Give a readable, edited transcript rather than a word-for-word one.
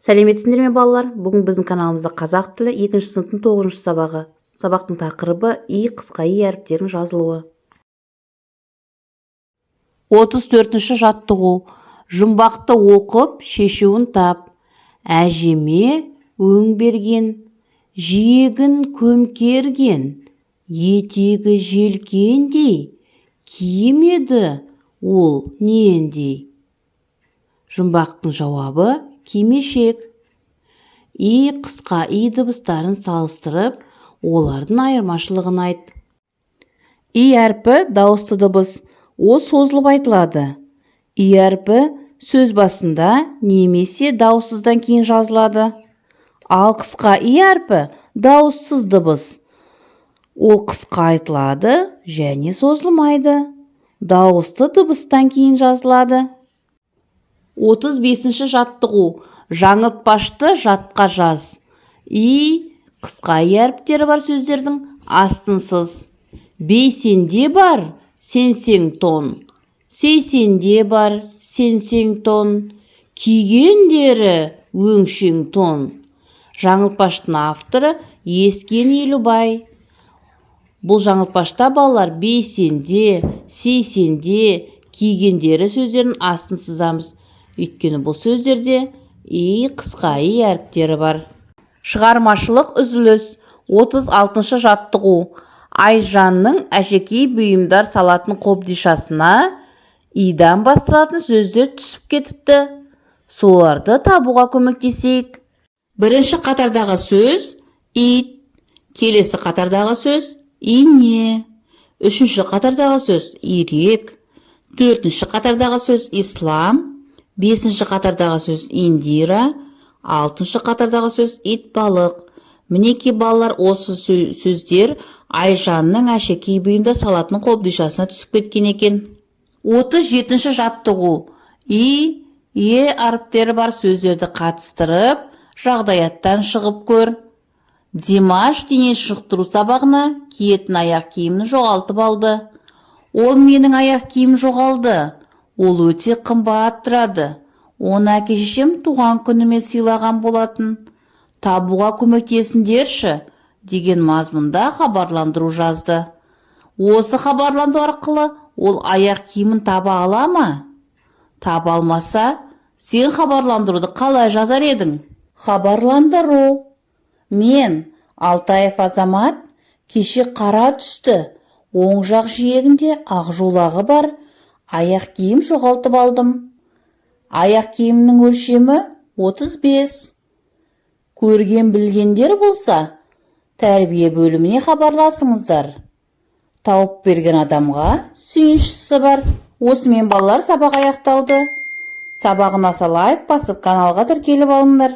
Сәлеметсіңдер ме балалар? Бүгін біздің каналымызда қазақ тілі 2 сыныптың 9 сабағы. Сабақтың тақырыбы и қысқа и әріптерінің жазылуы. 34-ші жаттығу. Жұмбақты оқып, шешуін тап. Әжеме өң берген, жиегін көмкерген, етегі желкендей, киім еді ол нендей? Жұмбақтың жауабы кимешек. И қысқа и дыбыстарын салыстырып, олардың айырмашылығын айт. И әрпі дауысты дыбыс, о созылып айтылады. И әрпі сөз басында немесе дауыссыздан кейін жазылады. Ал қысқа и әрпі дауыссыз дыбыс. Ол қысқа айтылады және созылмайды. Дауысты дыбыстан кейін жазылады. 35-ші жаттығу. Жаңылтпашты жатқа жаз. И қысқа и әріптері бар сөздердің астынсыз. Бейсенде бар, сенсең тон. Сейсенде бар, сенсең тон. Кигендері өңшең тон. Жаңылтпаштың авторы Ескен Елубай. Бұл жаңылтпашта балалар бейсенде, сейсенде, кигендері сөздерін астын сызамыз. Өйткені бұл сөздерде и қысқа и әріптері бар. Шығармашылық үзіліс. 36-шы жаттығу. Айжанның әшекей бұйымдар салатын қобдишасына идан басталатын сөздер түсіп кетіпті. Соларды табуға көмектесейік. Бірінші қатардағы сөз ит, келесі қатардағы сөз ине, үшінші қатардағы сөз ирек, төртінші қатардағы сөз ислам, бесінші қатардағы сөз индира, алтыншы қатардағы сөз итбалық. Мінеки балалар, осы сөздер Айжанның әшекей бұйымдар салатын қобдишасына түсіп кеткен екен. 37-ші жаттығу. И, әріптері бар сөздерді қатыстырып, жағдаяттан шығып көр. Димаш дене шынықтыру сабағына киетін аяқ киімін жоғалтып алды. Ол менің аяқ киім жоғалды. Ол өте қымбат тұрады. Оны әке-шешем туған күніме сыйлаған болатын. Табуға көмектесіңдерші деген мазмұнда хабарландыру жазды. Осы хабарландыру арқылы ол аяқ киімін таба ала ма? Таба алмаса, сен хабарландыруды қалай жазар едің? Хабарландыру. Мен, Алтаев Азамат, кеше қара түсті, оң жақ жиегінде ақ жолағы бар аяқ киім жоғалтып алдым. Аяқ киімнің өлшемі 35. Көрген білгендер болса, тәрбие бөліміне хабарласыңыздар. Тауып берген адамға сүйіншісі бар. Осымен балалар сабақ аяқталды. Сабағына лайк басып, каналға тіркеліп алыңдар.